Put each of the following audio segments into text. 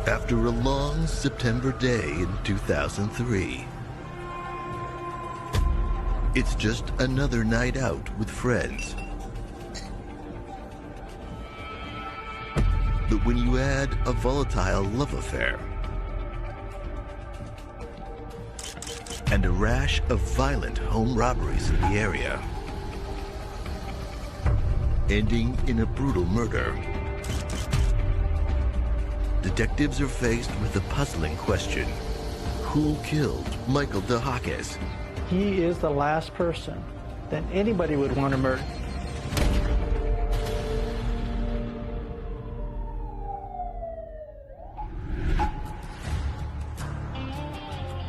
After a long September day in 2003, it's just another night out with friends. But when you add a volatile love affair and a rash of violent home robberies in the area, ending in a brutal murder, detectives are faced with a puzzling question. Who killed Michael 𝗂𝗂𝗿𝗱𝗲𝗿? He is the last person that anybody would want to murder.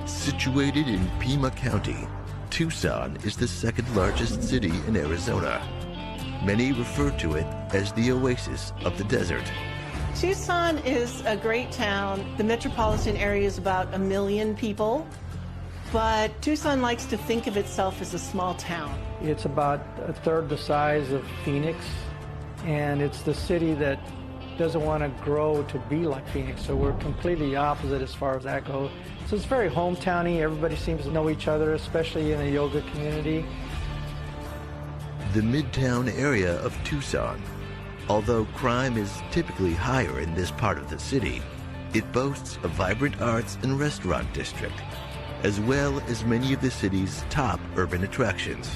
Situated in Pima County, Tucson is the second largest city in Arizona. Many refer to it as the oasis of the desert. Tucson is a great town. The metropolitan area is about 1 million people, but Tucson likes to think of itself as a small town. It's about a third the size of Phoenix, and it's the city that doesn't want to grow to be like Phoenix, so we're completely opposite as far as that goes. So it's very hometowny. Everybody seems to know each other, especially in the yoga community. The Midtown area of Tucson, although crime is typically higher in this part of the city, it boasts a vibrant arts and restaurant district, as well as many of the city's top urban attractions.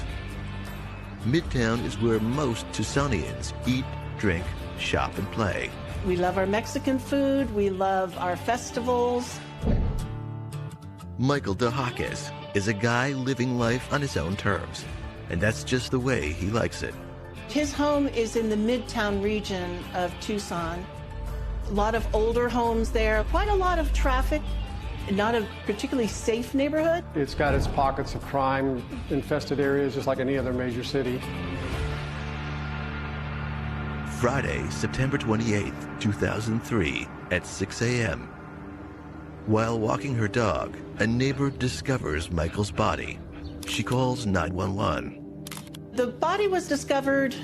Midtown is where most Tucsonians eat, drink, shop, and play. We love our Mexican food. We love our festivals. Michael 𝗂𝗂𝗿𝗱𝗲𝗏 is a guy living life on his own terms, and that's just the way he likes it. His home is in the Midtown region of Tucson. A lot of older homes there, quite a lot of traffic, not a particularly safe neighborhood. It's got its pockets of crime-infested areas just like any other major city. Friday, September 28, 2003, at 6 a.m. While walking her dog, a neighbor discovers Michael's body. She calls 911. The body was discovered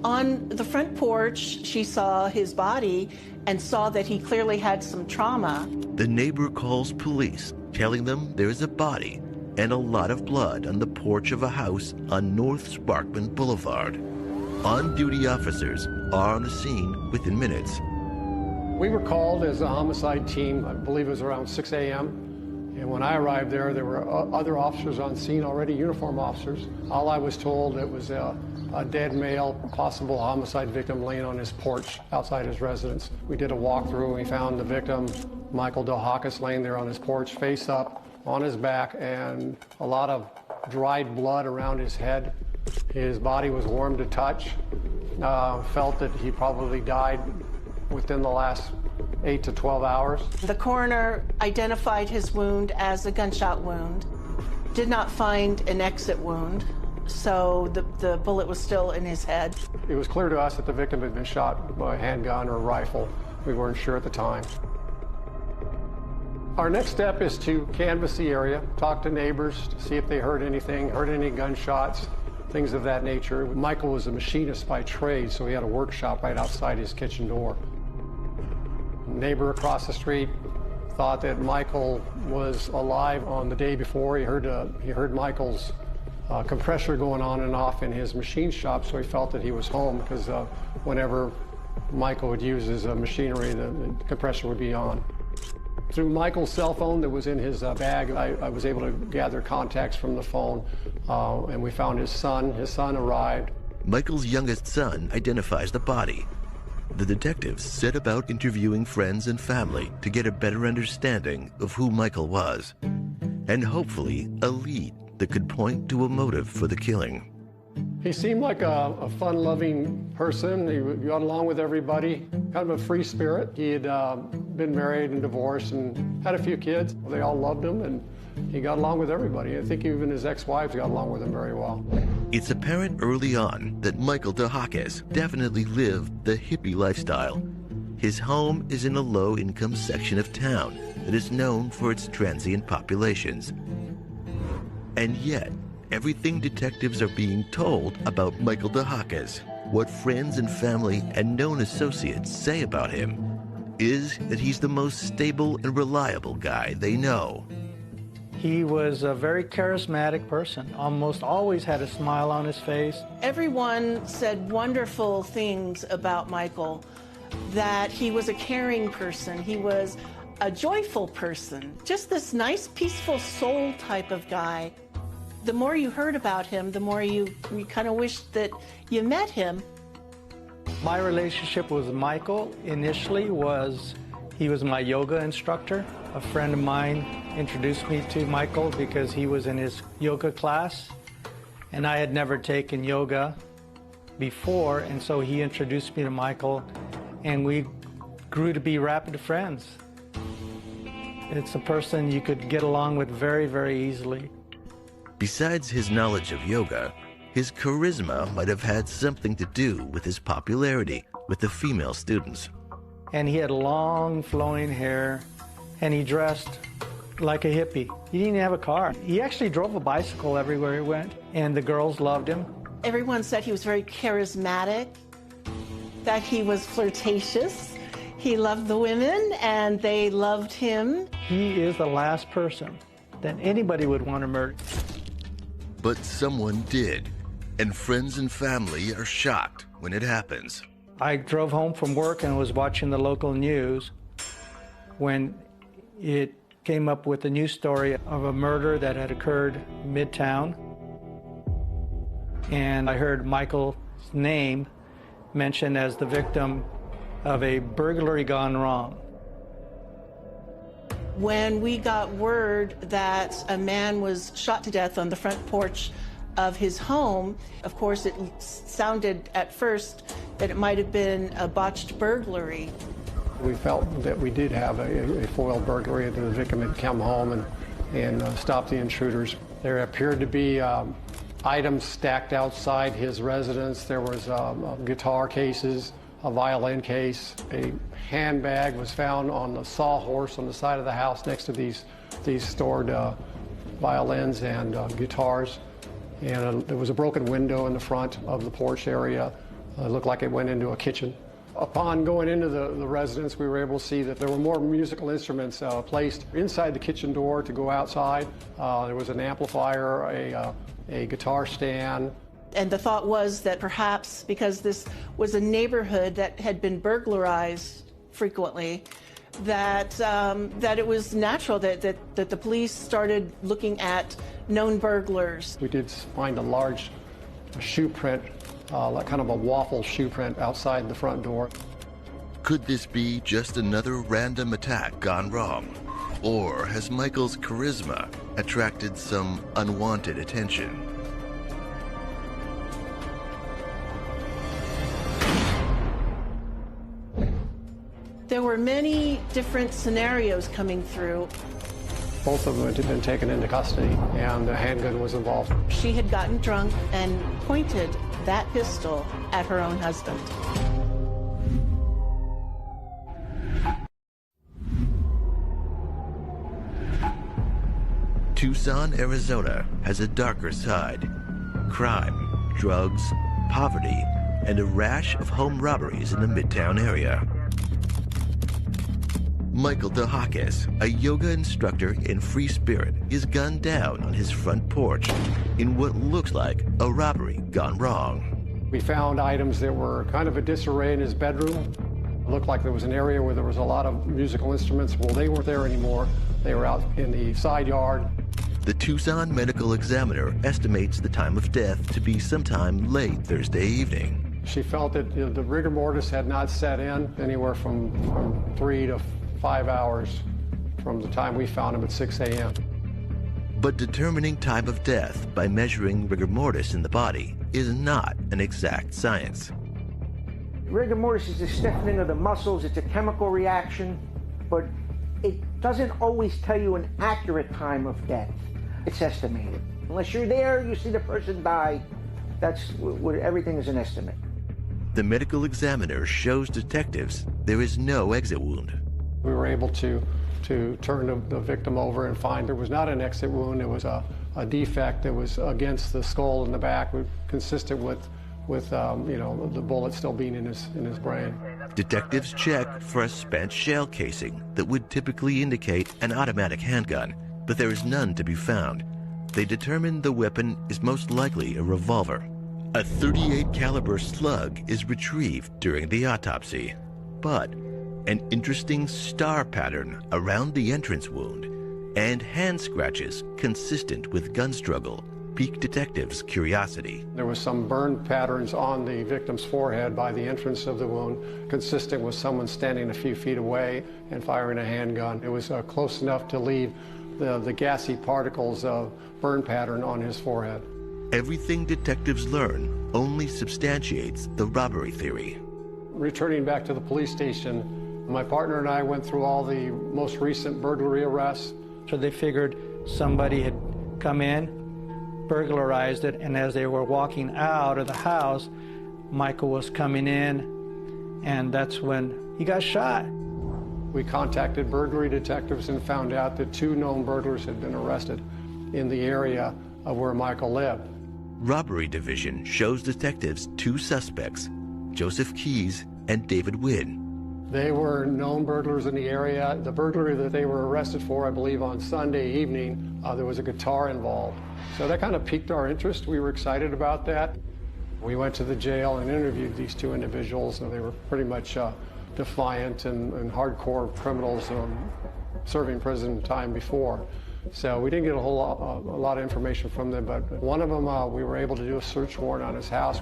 on the front porch. She saw his body and saw that he clearly had some trauma. The neighbor calls police, telling them there is a body and a lot of blood on the porch of a house on North Sparkman Boulevard. On-duty officers are on the scene within minutes. We were called as a homicide team, I believe it was around 6 a.m. And when I arrived there were other officers on scene already, uniformed officers. All I was told, it was a dead male, possible homicide victim laying on his porch outside his residence. We did a walkthrough and we found the victim, Michael 𝗂𝗂𝗿𝗱𝗲𝗏𝗏, laying there on his porch, face up, on his back, and a lot of dried blood around his head. His body was warm to touch. Felt that he probably died within the last 8 to 12 hours. The coroner identified his wound as a gunshot wound, did not find an exit wound, so the bullet was still in his head. It was clear to us that the victim had been shot by a handgun or a rifle. We weren't sure at the time. Our next step is to canvass the area, talk to neighbors to see if they heard anything, heard any gunshots, things of that nature. Michael was a machinist by trade, so he had a workshop right outside his kitchen door. Neighbor across the street thought that Michael was alive on the day before. He heard Michael's compressor going on and off in his machine shop, so he felt that he was home because whenever Michael would use his machinery, the compressor would be on. Through Michael's cell phone that was in his bag, I was able to gather contacts from the phone, and we found his son. His son arrived. Michael's youngest son identifies the body. The detectives set about interviewing friends and family to get a better understanding of who Michael was, and hopefully a lead that could point to a motive for the killing. He seemed like a fun-loving person. He got along with everybody, kind of a free spirit. He had been married and divorced and had a few kids. They all loved him, and he got along with everybody. I think even his ex-wives got along with him very well. It's apparent early on that Michael 𝗂𝗂𝗿𝗏𝗏𝗏 definitely lived the hippie lifestyle. His home is in a low-income section of town that is known for its transient populations. And yet, everything detectives are being told about Michael 𝗂𝗂𝗏𝗏𝗏𝗏, what friends and family and known associates say about him, is that he's the most stable and reliable guy they know. He was a very charismatic person, almost always had a smile on his face. Everyone said wonderful things about Michael, that he was a caring person, he was a joyful person, just this nice, peaceful soul type of guy. The more you heard about him, the more you kind of wished that you met him. My relationship with Michael initially was, he was my yoga instructor. A friend of mine introduced me to Michael because he was in his yoga class, and I had never taken yoga before, and so he introduced me to Michael, and we grew to be rapid friends. It's a person you could get along with very, very easily. Besides his knowledge of yoga, his charisma might have had something to do with his popularity with the female students. And he had long flowing hair, and he dressed like a hippie. He didn't have a car. He actually drove a bicycle everywhere he went, and the girls loved him. Everyone said he was very charismatic, that he was flirtatious. He loved the women, and they loved him. He is the last person that anybody would want to murder. But someone did, and friends and family are shocked when it happens. I drove home from work and was watching the local news when it came up with a news story of a murder that had occurred in Midtown. And I heard Michael's name mentioned as the victim of a burglary gone wrong. When we got word that a man was shot to death on the front porch of his home, of course it sounded at first that it might have been a botched burglary. We felt that we did have a foiled burglary, that the victim had come home and stopped the intruders. There appeared to be items stacked outside his residence. There was guitar cases, a violin case, a handbag was found on the sawhorse on the side of the house next to these stored violins and guitars. And there was a broken window in the front of the porch area. It looked like it went into a kitchen. Upon going into the residence, we were able to see that there were more musical instruments placed inside the kitchen door to go outside. There was an amplifier, a guitar stand. And the thought was that perhaps because this was a neighborhood that had been burglarized frequently, that it was natural that the police started looking at known burglars. We did find a large shoe print, like kind of a waffle shoe print outside the front door. Could this be just another random attack gone wrong? Or has Michael's charisma attracted some unwanted attention? There were many different scenarios coming through. Both of them had been taken into custody, and the handgun was involved. She had gotten drunk and pointed that pistol at her own husband. Tucson, Arizona has a darker side. Crime, drugs, poverty, and a rash of home robberies in the Midtown area. Michael 𝗂𝗂𝗿𝗱𝗲𝗿, a yoga instructor in free spirit, is gunned down on his front porch in what looks like a robbery gone wrong. We found items that were kind of a disarray in his bedroom. It looked like there was an area where there was a lot of musical instruments. Well, they weren't there anymore. They were out in the side yard. The Tucson medical examiner estimates the time of death to be sometime late Thursday evening. She felt that the rigor mortis had not set in, anywhere from 3 to 5 hours from the time we found him at 6 a.m. But determining time of death by measuring rigor mortis in the body is not an exact science. Rigor mortis is the stiffening of the muscles. It's a chemical reaction, but it doesn't always tell you an accurate time of death. It's estimated. Unless you're there, you see the person die, that's what everything is an estimate. The medical examiner shows detectives there is no exit wound. We were able to turn the victim over and find there was not an exit wound. It was a defect that was against the skull in the back, consistent with with the bullet still being in his brain. Detectives check for a spent shell casing that would typically indicate an automatic handgun, but there is none to be found. They determine the weapon is most likely a revolver. A .38 caliber slug is retrieved during the autopsy, but an interesting star pattern around the entrance wound and hand scratches consistent with gun struggle piqued detectives' curiosity. There was some burn patterns on the victim's forehead by the entrance of the wound, consistent with someone standing a few feet away and firing a handgun. It was close enough to leave the gassy particles of burn pattern on his forehead. Everything detectives learn only substantiates the robbery theory. Returning back to the police station, my partner and I went through all the most recent burglary arrests. So they figured somebody had come in, burglarized it, and as they were walking out of the house, Michael was coming in, and that's when he got shot. We contacted burglary detectives and found out that 2 known burglars had been arrested in the area of where Michael lived. Robbery Division shows detectives 2 suspects, Joseph Keyes and David Wynn. They were known burglars in the area. The burglary that they were arrested for, I believe on Sunday evening, there was a guitar involved. So that kind of piqued our interest. We were excited about that. We went to the jail and interviewed these 2 individuals, and they were pretty much defiant and hardcore criminals serving prison time before. So we didn't get a lot of information from them, but one of them, we were able to do a search warrant on his house.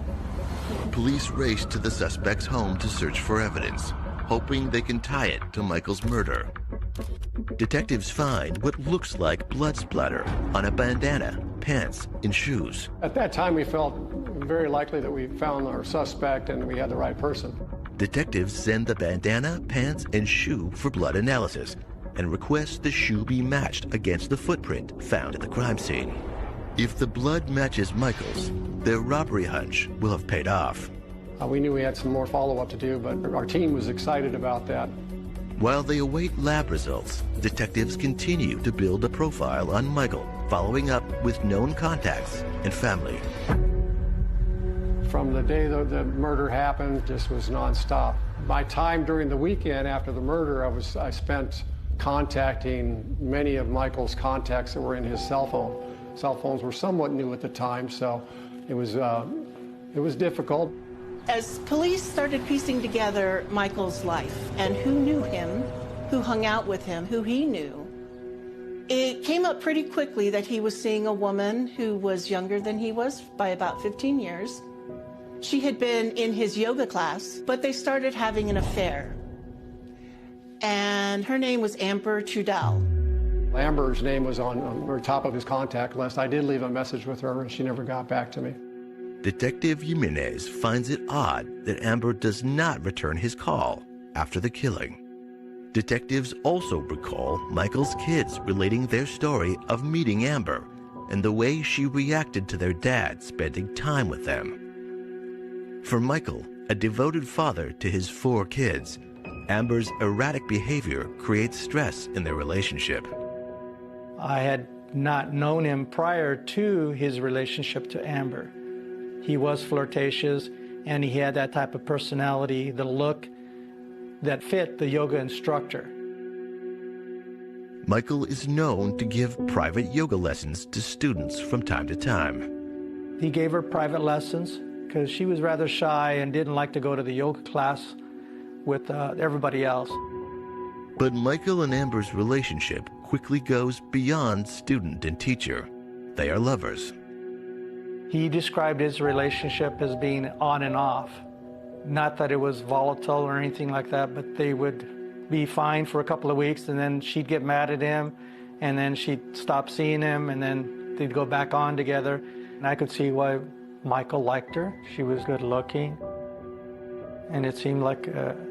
Police race to the suspect's home to search for evidence, hoping they can tie it to Michael's murder. Detectives find what looks like blood splatter on a bandana, pants, and shoes. At that time, we felt very likely that we found our suspect and we had the right person. Detectives send the bandana, pants, and shoe for blood analysis and request the shoe be matched against the footprint found at the crime scene. If the blood matches Michael's, their robbery hunch will have paid off. We knew we had some more follow-up to do, but our team was excited about that. While they await lab results, detectives continue to build a profile on Michael, following up with known contacts and family. From the day the murder happened, just was nonstop. My time during the weekend after the murder, I spent contacting many of Michael's contacts that were in his cell phone. Cell phones were somewhat new at the time, so it was difficult. As police started piecing together Michael's life and who knew him, who hung out with him, who he knew, it came up pretty quickly that he was seeing a woman who was younger than he was by about 15 years. She had been in his yoga class, but they started having an affair. And her name was 𝗠𝘂𝗿𝗿𝗲𝗿. Amber's name was on the top of his contact list. I did leave a message with her, and she never got back to me. Detective Jimenez finds it odd that Amber does not return his call after the killing. Detectives also recall Michael's kids relating their story of meeting Amber and the way she reacted to their dad spending time with them. For Michael, a devoted father to his 4 kids, Amber's erratic behavior creates stress in their relationship. I had not known him prior to his relationship to Amber. He was flirtatious, and he had that type of personality, the look that fit the yoga instructor. Michael is known to give private yoga lessons to students from time to time. He gave her private lessons because she was rather shy and didn't like to go to the yoga class with everybody else. But Michael and Amber's relationship quickly goes beyond student and teacher. They are lovers. He described his relationship as being on and off. Not that it was volatile or anything like that, but they would be fine for a couple of weeks, and then she'd get mad at him, and then she'd stop seeing him, and then they'd go back on together. And I could see why Michael liked her. She was good looking. And it seemed like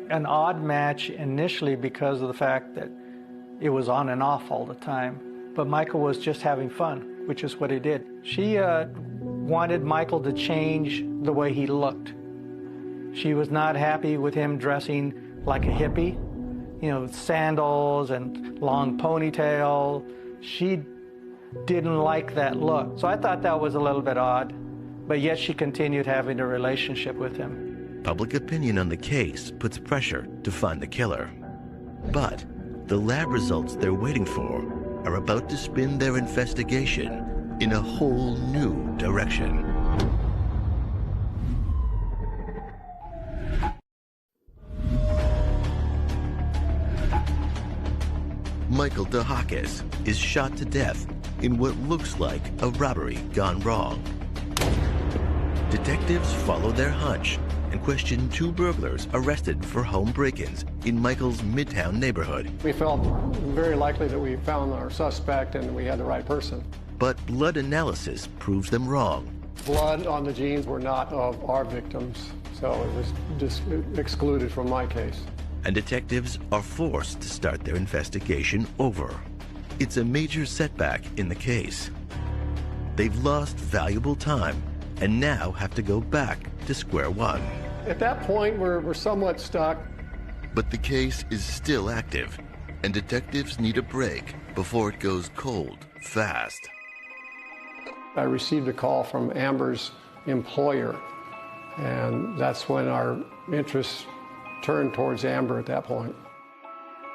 an odd match initially because of the fact that it was on and off all the time. But Michael was just having fun, which is what he did. She wanted Michael to change the way he looked. She was not happy with him dressing like a hippie, you know, with sandals and long ponytail. She didn't like that look. So I thought that was a little bit odd. but yet she continued having a relationship with him. Public opinion on the case puts pressure to find the killer. But the lab results they're waiting for are about to spin their investigation in a whole new direction. Michael 𝗂𝗂𝗿𝗱𝗲𝗿 is shot to death in what looks like a robbery gone wrong. Detectives follow their hunch and question two burglars arrested for home break-ins in Michael's Midtown neighborhood. We felt very likely that we found our suspect and we had the right person. But blood analysis proves them wrong. Blood on the jeans were not of our victims, so it was just excluded from my case. And detectives are forced to start their investigation over. It's a major setback in the case. They've lost valuable time and now have to go back to square one. At that point, we're somewhat stuck. But the case is still active, and detectives need a break before it goes cold fast. I received a call from Amber's employer, and that's when our interest turned towards Amber at that point.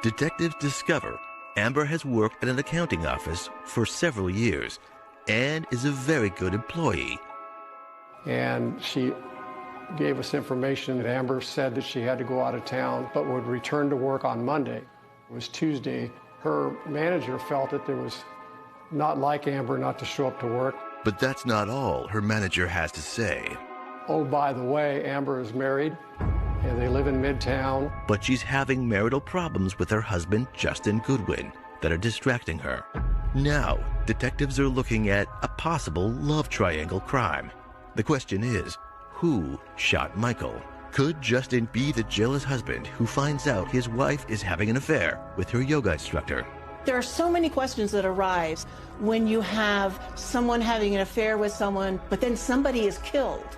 Detectives discover Amber has worked at an accounting office for several years and is a very good employee. And she gave us information that Amber said that she had to go out of town but would return to work on Monday. It was Tuesday. Her manager felt that it was not like Amber not to show up to work. But that's not all her manager has to say. Oh, by the way, Amber is married and they live in Midtown. But she's having marital problems with her husband, Justin Goodwin, that are distracting her. Now, detectives are looking at a possible love triangle crime. The question is, who shot Michael? Could Justin be the jealous husband who finds out his wife is having an affair with her yoga instructor? There are so many questions that arise when you have someone having an affair with someone, but then somebody is killed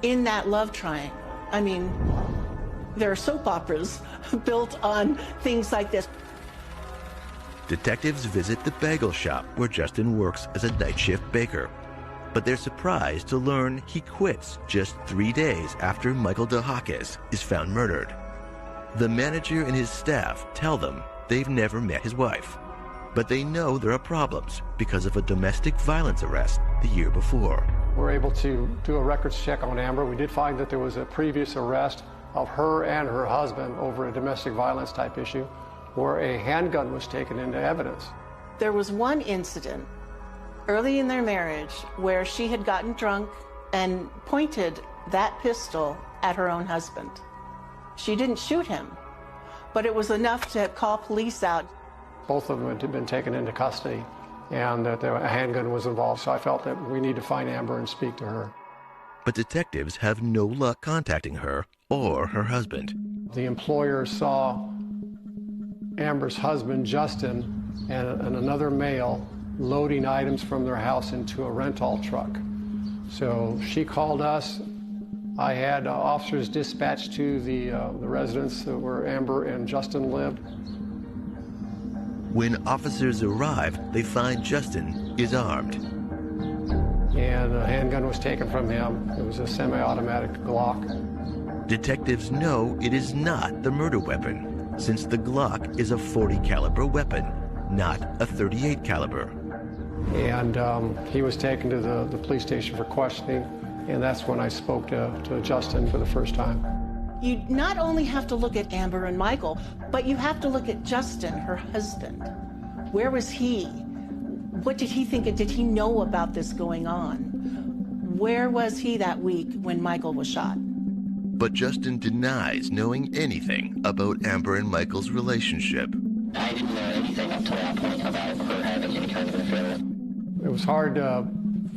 in that love triangle. I mean, there are soap operas built on things like this. Detectives visit the bagel shop where Justin works as a night shift baker. But they're surprised to learn he quits just 3 days after Michael 𝗂𝗂𝗿𝗱𝗲𝗿 is found murdered. The manager and his staff tell them they've never met his wife, but they know there are problems because of a domestic violence arrest the year before. We're able to do a records check on Amber. We did find that there was a previous arrest of her and her husband over a domestic violence type issue where a handgun was taken into evidence. There was one incident early in their marriage where she had gotten drunk and pointed that pistol at her own husband. She didn't shoot him, but it was enough to call police out. Both of them had been taken into custody and that a handgun was involved, so I felt that we need to find Amber and speak to her. But detectives have no luck contacting her or her husband. The employer saw Amber's husband, Justin, and another male loading items from their house into a rental truck. So she called us. I had officers dispatched to the residence where Amber and Justin lived. When officers arrive, they find Justin is armed. And a handgun was taken from him. It was a semi-automatic Glock. Detectives know it is not the murder weapon, since the Glock is a .40 caliber weapon, not a .38 caliber. And he was taken to the police station for questioning, and that's when I spoke to Justin for the first time. You not only have to look at Amber and Michael, but you have to look at Justin, her husband. Where was he? What did he think? Did he know about this going on? Where was he that week when Michael was shot? But Justin denies knowing anything about Amber and Michael's relationship. I didn't know anything up to that point about her having any kind of an affair. It was hard to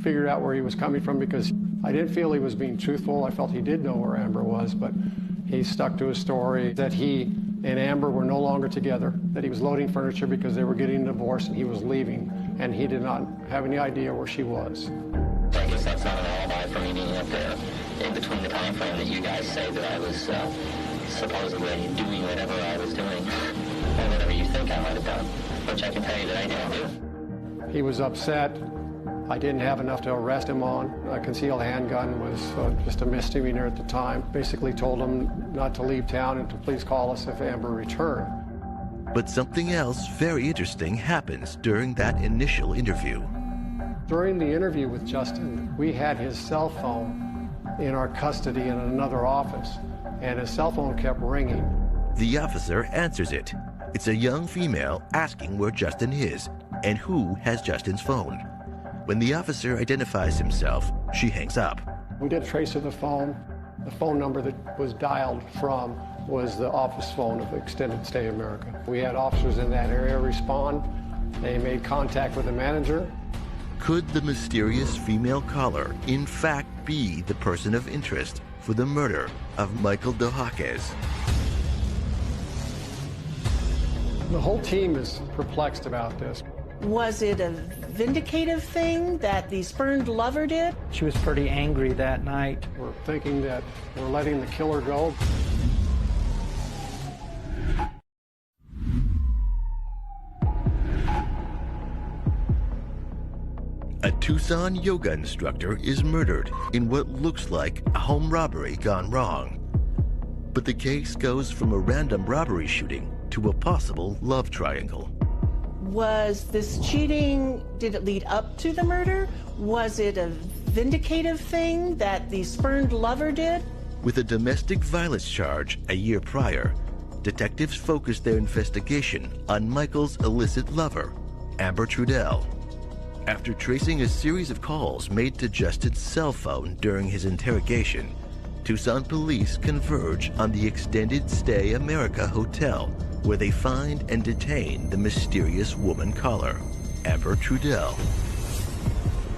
figure out where he was coming from because I didn't feel he was being truthful. I felt he did know where Amber was, but he stuck to his story that he and Amber were no longer together, that he was loading furniture because they were getting divorced and he was leaving, and he did not have any idea where she was. I guess that's not an alibi for me being up there in between the time frame that you guys say that I was supposedly doing whatever I was doing, or whatever you think I might have done, which I can tell you that I didn't do. He was upset. I didn't have enough to arrest him on. A concealed handgun was just a misdemeanor at the time. Basically told him not to leave town and to please call us if Amber returned. But something else very interesting happens during that initial interview. During the interview with Justin, we had his cell phone in our custody in another office, and his cell phone kept ringing. The officer answers it. It's a young female asking where Justin is and who has Justin's phone. When the officer identifies himself, she hangs up. We did a trace of the phone. The phone number that was dialed from was the office phone of Extended Stay America. We had officers in that area respond. They made contact with the manager. Could the mysterious female caller in fact be the person of interest for the murder of 𝗠𝗂𝗿𝗱𝗲𝗿? The whole team is perplexed about this. Was it a vindicative thing that the spurned lover did? She was pretty angry that night. We're thinking that we're letting the killer go. A Tucson yoga instructor is murdered in what looks like a home robbery gone wrong. But the case goes from a random robbery shooting to a possible love triangle. Was this cheating, did it lead up to the murder? Was it a vindicative thing that the spurned lover did? With a domestic violence charge a year prior, detectives focused their investigation on Michael's illicit lover, Amber Trudell. After tracing a series of calls made to Justin's cell phone during his interrogation, Tucson police converge on the Extended Stay America hotel, where they find and detain the mysterious woman caller, Amber Trudell.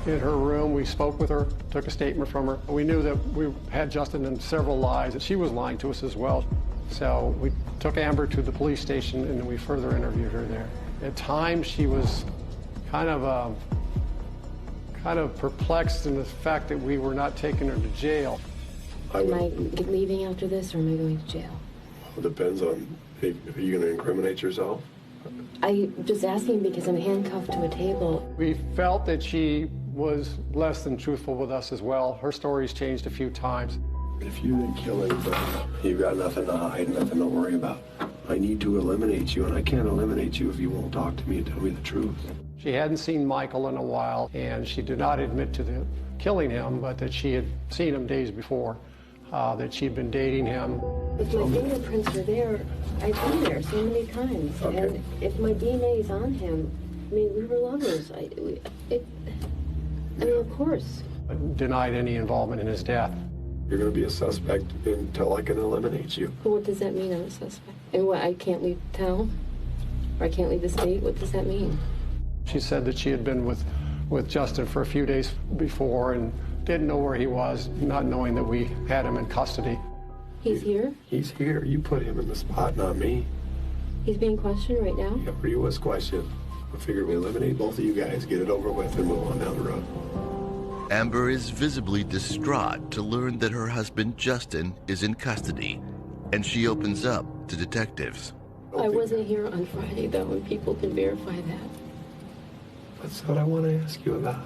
In her room, we spoke with her, took a statement from her. We knew that we had Justin in several lies, and she was lying to us as well. So we took Amber to the police station, and we further interviewed her there. At times, she was kind of perplexed in the fact that we were not taking her to jail. Am I leaving after this, or am I going to jail? Well, it depends on, are you going to incriminate yourself? I'm just asking because I'm handcuffed to a table. We felt that she was less than truthful with us as well. Her story's changed a few times. If you didn't kill anybody, you've got nothing to hide, nothing to worry about. I need to eliminate you, and I can't eliminate you if you won't talk to me and tell me the truth. She hadn't seen Michael in a while, and she did not admit to killing him, but that she had seen him days before, that she'd been dating him. If my fingerprints are there, I've been there so many times. Okay. And if my DNA is on him, I mean, we were lovers. I mean, of course. Denied any involvement in his death. You're going to be a suspect until I can eliminate you. But what does that mean, I'm a suspect? And what, I can't leave town? Or I can't leave the state? What does that mean? She said that she had been with Justin for a few days before and didn't know where he was, not knowing that we had him in custody. He's here? He's here. You put him in the spot, not me. He's being questioned right now? Yeah, he was questioned. I figured we eliminate both of you guys, get it over with, and move on down the road. Amber is visibly distraught to learn that her husband Justin is in custody, and she opens up to detectives. I wasn't here on Friday, though, and people can verify that. That's what I want to ask you about.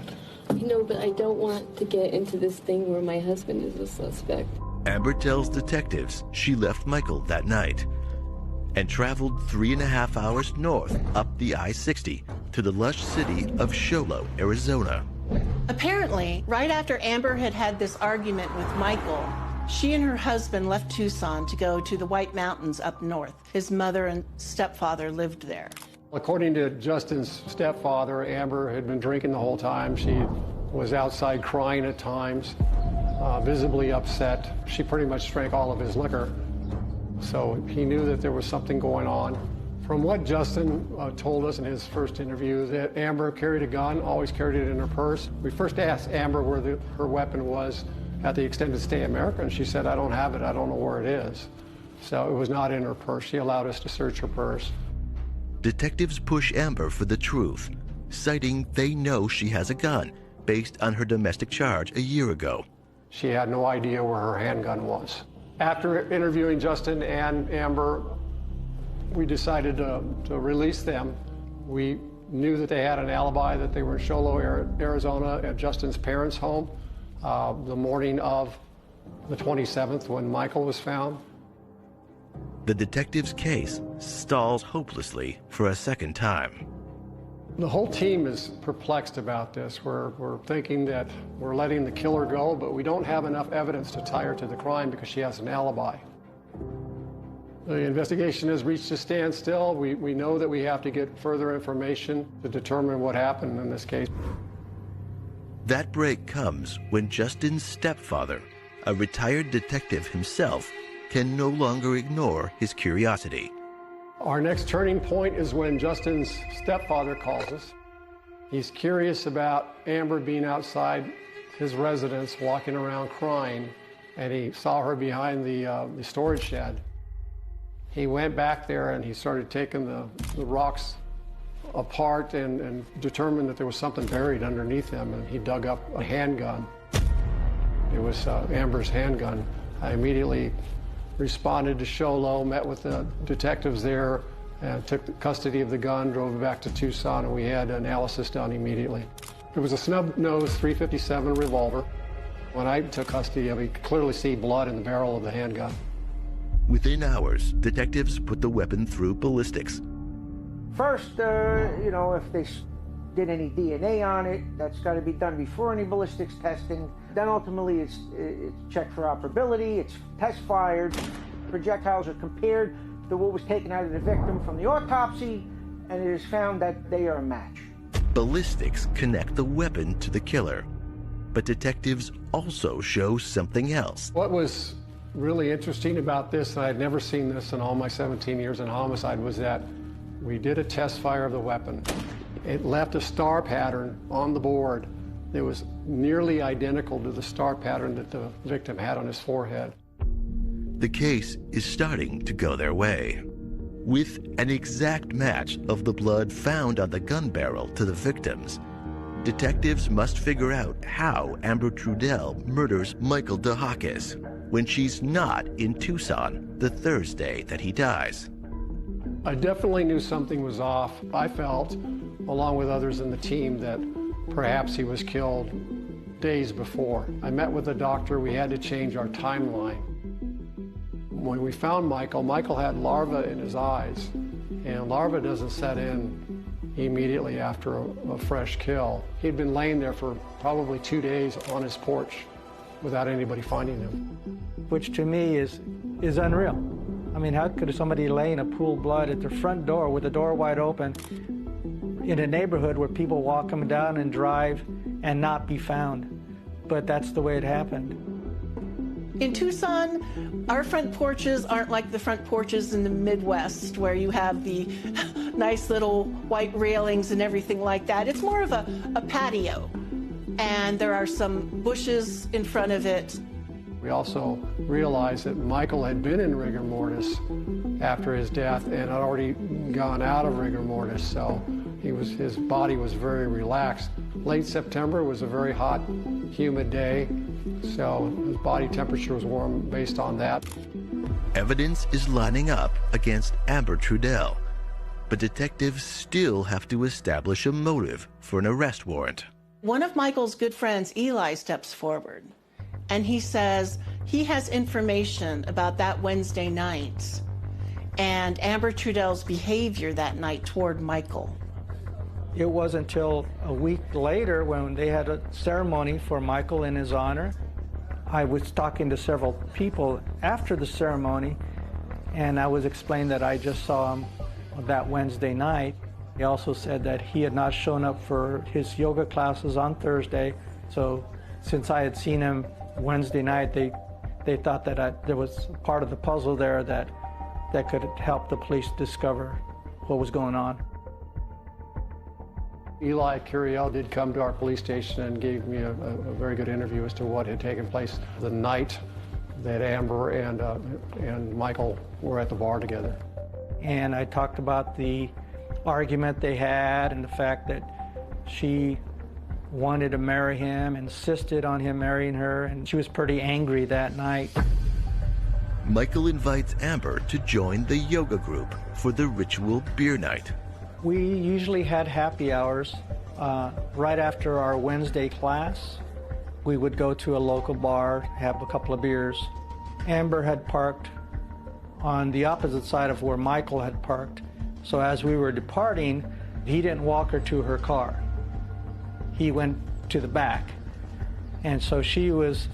You know, but I don't want to get into this thing where my husband is a suspect. Amber tells detectives she left Michael that night and traveled 3.5 hours north up the I-60 to the lush city of Sholo, Arizona. Apparently, right after Amber had had this argument with Michael, she and her husband left Tucson to go to the White Mountains up north. His mother and stepfather lived there. According to Justin's stepfather, Amber had been drinking the whole time. She was outside crying at times, visibly upset. She pretty much drank all of his liquor. So he knew that there was something going on. From what Justin told us in his first interview, that Amber carried a gun, always carried it in her purse. We first asked Amber where her weapon was at the Extended Stay America, and she said, I don't have it, I don't know where it is. So it was not in her purse. She allowed us to search her purse. Detectives push Amber for the truth, citing they know she has a gun based on her domestic charge a year ago. She had no idea where her handgun was. After interviewing Justin and Amber, we decided to release them. We knew that they had an alibi, that they were in Show Low, Arizona, at Justin's parents' home the morning of the 27th when Michael was found. The detective's case stalls hopelessly for a second time. The whole team is perplexed about this. We're thinking that we're letting the killer go, but we don't have enough evidence to tie her to the crime because she has an alibi. The investigation has reached a standstill. We know that we have to get further information to determine what happened in this case. That break comes when Justin's stepfather, a retired detective himself, can no longer ignore his curiosity. Our next turning point is when Justin's stepfather calls us. He's curious about Amber being outside his residence, walking around crying, and he saw her behind the storage shed. He went back there and he started taking the rocks apart and determined that there was something buried underneath them, and he dug up a handgun. It was Amber's handgun. I immediately responded to Show Low, met with the detectives there, and took custody of the gun, drove it back to Tucson, and we had analysis done immediately. It was a snub-nose .357 revolver. When I took custody of it, you could clearly see blood in the barrel of the handgun. Within hours, detectives put the weapon through ballistics. First, if they did any DNA on it, that's got to be done before any ballistics testing. Then ultimately it's checked for operability, it's test fired. Projectiles are compared to what was taken out of the victim from the autopsy, and it is found that they are a match. Ballistics connect the weapon to the killer, but detectives also show something else. What was really interesting about this, and I had never seen this in all my 17 years in homicide, was that we did a test fire of the weapon. It left a star pattern on the board that was nearly identical to the star pattern that the victim had on his forehead. The case is starting to go their way. With an exact match of the blood found on the gun barrel to the victims, detectives must figure out how Amber Trudell murders Michael DeHakis when she's not in Tucson the Thursday that he dies. I definitely knew something was off. I felt, along with others in the team, that perhaps he was killed days before. I met with a doctor. We had to change our timeline. When we found Michael, Michael had larvae in his eyes, and larvae doesn't set in immediately after a fresh kill. He'd been laying there for probably 2 days on his porch without anybody finding him. Which to me is unreal. I mean, how could somebody lay in a pool of blood at their front door with the door wide open in a neighborhood where people walk them down and drive and not be found? But that's the way it happened. In Tucson, our front porches aren't like the front porches in the Midwest where you have the nice little white railings and everything like that. It's more of a patio, and there are some bushes in front of it. We also realized that Michael had been in rigor mortis after his death and had already gone out of rigor mortis, so his body was very relaxed. Late September was a very hot, humid day, so his body temperature was warm based on that. Evidence is lining up against Amber Trudell, but detectives still have to establish a motive for an arrest warrant. One of Michael's good friends, Eli, steps forward, and he says he has information about that Wednesday night and Amber Trudell's behavior that night toward Michael. It wasn't until a week later when they had a ceremony for Michael in his honor. I was talking to several people after the ceremony, and I was explaining that I just saw him that Wednesday night. He also said that he had not shown up for his yoga classes on Thursday, so since I had seen him Wednesday night, they thought that there was part of the puzzle there that could help the police discover what was going on. Eli Curiel did come to our police station and gave me a very good interview as to what had taken place the night that Amber and Michael were at the bar together. And I talked about the argument they had and the fact that she wanted to marry him, insisted on him marrying her, and she was pretty angry that night. Michael invites Amber to join the yoga group for the ritual beer night. We usually had happy hours right after our Wednesday class. We would go to a local bar, have a couple of beers. Amber had parked on the opposite side of where Michael had parked. So as we were departing, he didn't walk her to her car. He went to the back. And so she was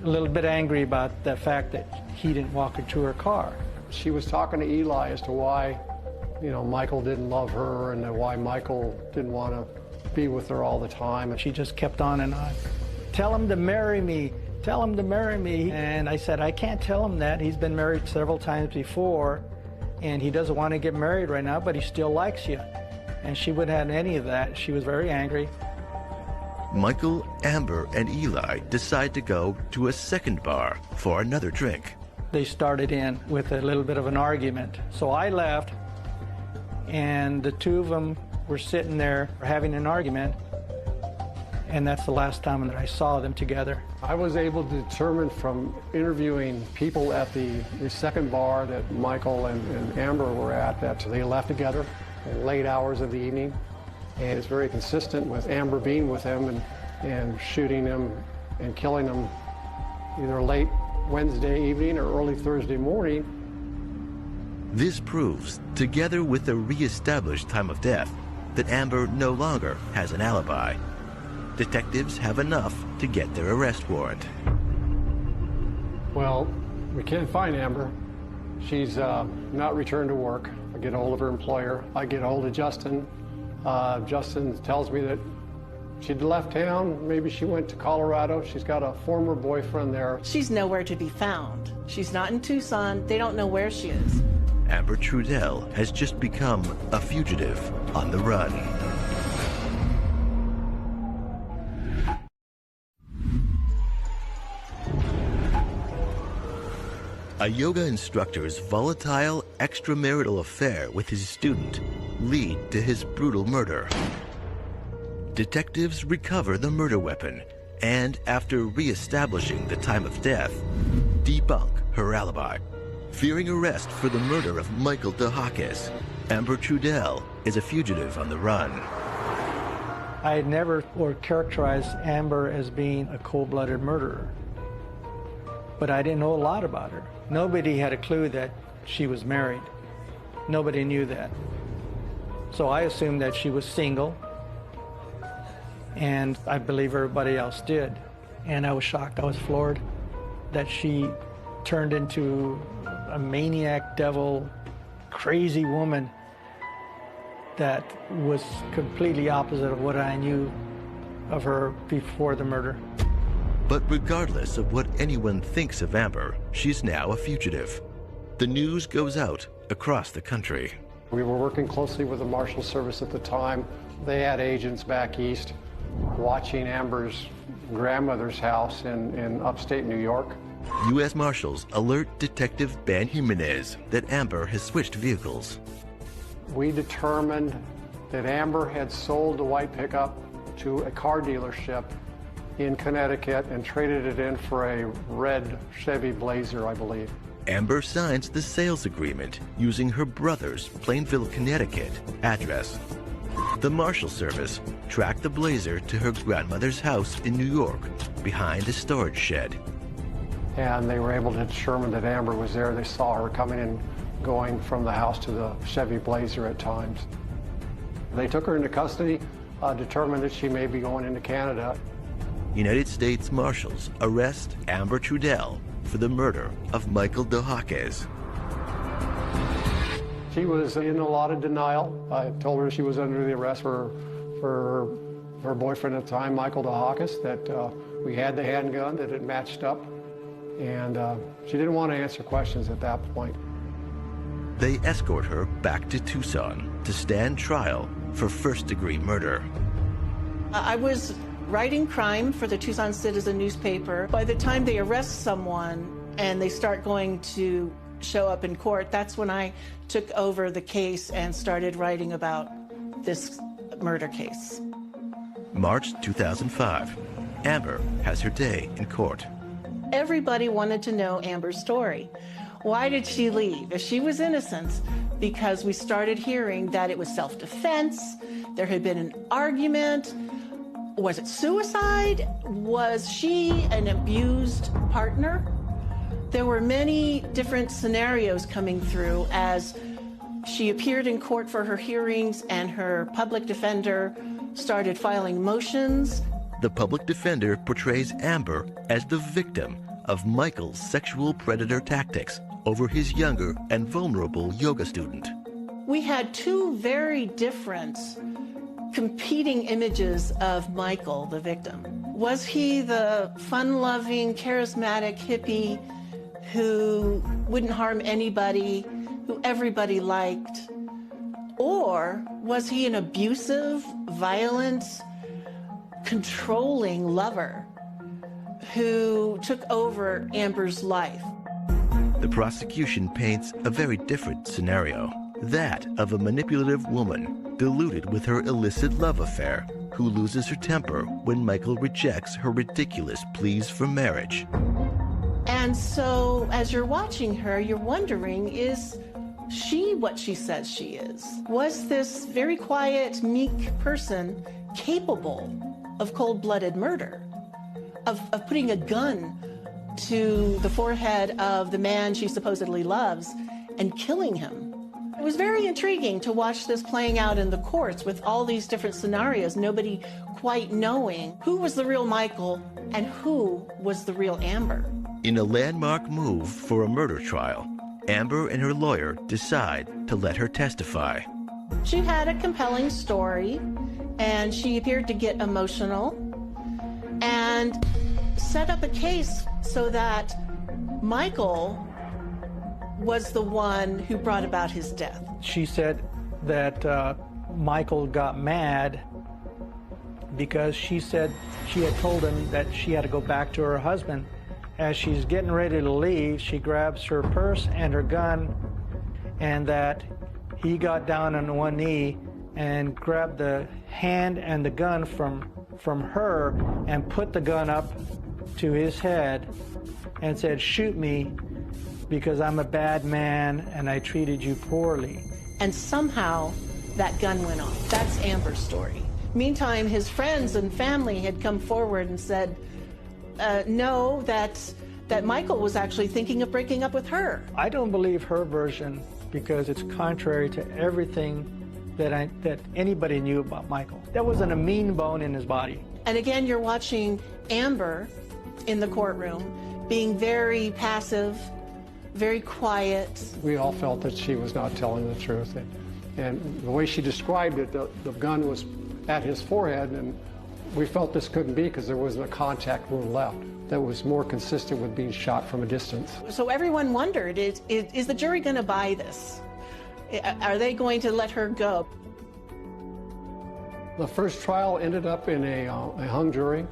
a little bit angry about the fact that he didn't walk her to her car. She was talking to Eli as to why, Michael didn't love her and why Michael didn't want to be with her all the time. And she just kept on and on. Tell him to marry me. Tell him to marry me. And I said, I can't tell him that. He's been married several times before, and he doesn't want to get married right now, but he still likes you. And she wouldn't have any of that. She was very angry. Michael, Amber, and Eli decide to go to a second bar for another drink. They started in with a little bit of an argument. So I left, and the two of them were sitting there having an argument, and that's the last time that I saw them together. I was able to determine from interviewing people at the second bar that Michael and Amber were at that they left together in late hours of the evening. And it's very consistent with Amber being with him and shooting him and killing him either late Wednesday evening or early Thursday morning. This proves, together with the re-established time of death, that Amber no longer has an alibi. Detectives have enough to get their arrest warrant. Well, we can't find Amber. She's not returned to work. I get a hold of her employer. I get a hold of Justin. Justin tells me that she'd left town. Maybe she went to Colorado. She's got a former boyfriend there. She's nowhere to be found. She's not in Tucson. They don't know where she is. Amber Trudell has just become a fugitive on the run. A yoga instructor's volatile extramarital affair with his student lead to his brutal murder. Detectives recover the murder weapon and, after re-establishing the time of death, debunk her alibi. Fearing arrest for the murder of Michael 𝗂𝗂𝗿𝗃𝗍, Amber Trudell is a fugitive on the run. I had never characterized Amber as being a cold-blooded murderer, but I didn't know a lot about her. Nobody had a clue that she was married. Nobody knew that. So I assumed that she was single, and I believe everybody else did. And I was shocked, I was floored that she turned into a maniac, devil, crazy woman that was completely opposite of what I knew of her before the murder. But regardless of what anyone thinks of Amber, she's now a fugitive. The news goes out across the country. We were working closely with the Marshal Service at the time. They had agents back east watching Amber's grandmother's house in upstate New York. U.S. Marshals alert Detective Ben Jimenez that Amber has switched vehicles. We determined that Amber had sold the white pickup to a car dealership in Connecticut and traded it in for a red Chevy Blazer, I believe. Amber signs the sales agreement using her brother's Plainville, Connecticut address. The Marshal Service tracked the Blazer to her grandmother's house in New York, behind a storage shed. And they were able to determine that Amber was there. They saw her coming and going from the house to the Chevy Blazer at times. They took her into custody, determined that she may be going into Canada. United States Marshals arrest Amber Trudell for the murder of Michael 𝗂𝗂𝗿𝗃𝗍. She was in a lot of denial. I told her she was under the arrest for her boyfriend at the time, Michael 𝗂𝗂𝗿𝗃𝗍𝗍, that we had the handgun, that it matched up, and she didn't want to answer questions at that point. They escort her back to Tucson to stand trial for first-degree murder. I was writing crime for the Tucson Citizen newspaper. By the time they arrest someone and they start going to show up in court, that's when I took over the case and started writing about this murder case. March 2005. Amber has her day in court. Everybody wanted to know Amber's story. Why did she leave? If she was innocent, because we started hearing that it was self-defense, there had been an argument. Was it suicide? Was she an abused partner? There were many different scenarios coming through as she appeared in court for her hearings and her public defender started filing motions. The public defender portrays Amber as the victim of Michael's sexual predator tactics over his younger and vulnerable yoga student. We had two very different competing images of Michael, the victim. Was he the fun-loving, charismatic hippie who wouldn't harm anybody, who everybody liked? Or was he an abusive, violent, controlling lover who took over Amber's life? The prosecution paints a very different scenario, that of a manipulative woman deluded with her illicit love affair who loses her temper when Michael rejects her ridiculous pleas for marriage. And so as you're watching her, you're wondering, is she what she says she is? Was this very quiet, meek person capable of cold-blooded murder, of putting a gun to the forehead of the man she supposedly loves and killing him? It was very intriguing to watch this playing out in the courts with all these different scenarios, nobody quite knowing who was the real Michael and who was the real Amber. In a landmark move for a murder trial, Amber and her lawyer decide to let her testify. She had a compelling story, and she appeared to get emotional and set up a case so that Michael was the one who brought about his death. She said that Michael got mad because she said she had told him that she had to go back to her husband. As she's getting ready to leave, she grabs her purse and her gun, and that he got down on one knee and grabbed the hand and the gun from her and put the gun up to his head and said, "Shoot me because I'm a bad man and I treated you poorly." And somehow that gun went off. That's Amber's story. Meantime, his friends and family had come forward and said, no, that Michael was actually thinking of breaking up with her. I don't believe her version because it's contrary to everything that anybody knew about Michael. There wasn't a mean bone in his body. And again, you're watching Amber in the courtroom being very passive, very quiet. We all felt that she was not telling the truth. And the way she described it, the gun was at his forehead, and we felt this couldn't be because there wasn't a contact wound left that was more consistent with being shot from a distance. So everyone wondered, is the jury going to buy this? Are they going to let her go? The first trial ended up in a hung jury.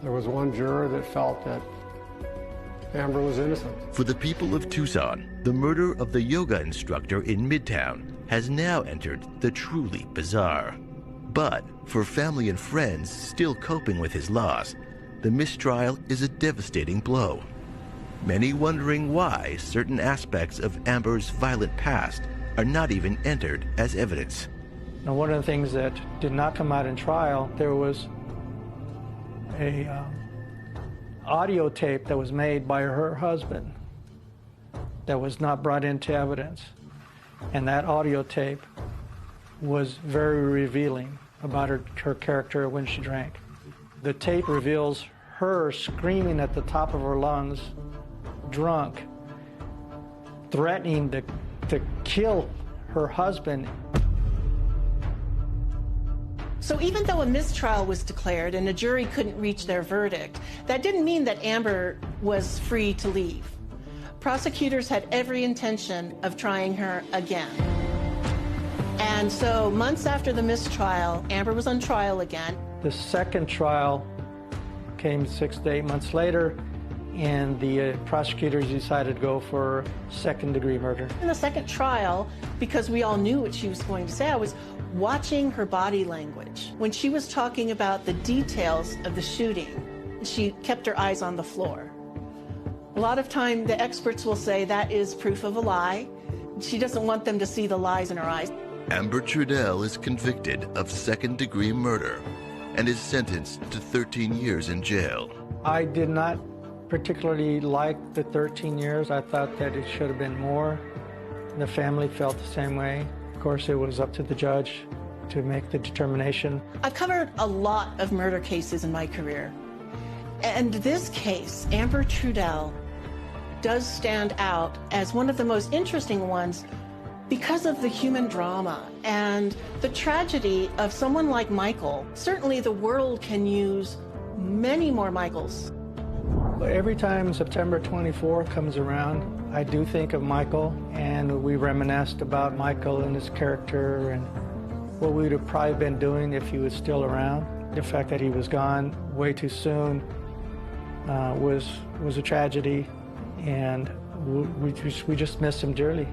There was one juror that felt that Amber was innocent. For the people of Tucson, the murder of the yoga instructor in Midtown has now entered the truly bizarre. But for family and friends still coping with his loss, the mistrial is a devastating blow. Many wondering why certain aspects of Amber's violent past are not even entered as evidence. Now, one of the things that did not come out in trial, there was a audio tape that was made by her husband that was not brought into evidence. And that audio tape was very revealing about her character when she drank. The tape reveals her screaming at the top of her lungs, drunk, threatening to kill her husband. So even though a mistrial was declared and a jury couldn't reach their verdict, that didn't mean that Amber was free to leave. Prosecutors had every intention of trying her again. And so months after the mistrial, Amber was on trial again. The second trial came 6 to 8 months later, and the prosecutors decided to go for second-degree murder. In the second trial, because we all knew what she was going to say, I was watching her body language. When she was talking about the details of the shooting, she kept her eyes on the floor. A lot of time, the experts will say that is proof of a lie, She doesn't want them to see the lies in her eyes. Amber Trudell is convicted of second-degree murder and is sentenced to 13 years in jail. I did not particularly like the 13 years. I thought that it should have been more. The family felt the same way. Of course, it was up to the judge to make the determination. I've covered a lot of murder cases in my career. And this case, Amber Trudell, does stand out as one of the most interesting ones because of the human drama and the tragedy of someone like Michael. Certainly the world can use many more Michaels. Every time September 24th comes around, I do think of Michael, and we reminisced about Michael and his character and what we would have probably been doing if he was still around. The fact that he was gone way too soon was a tragedy, and we just miss him dearly.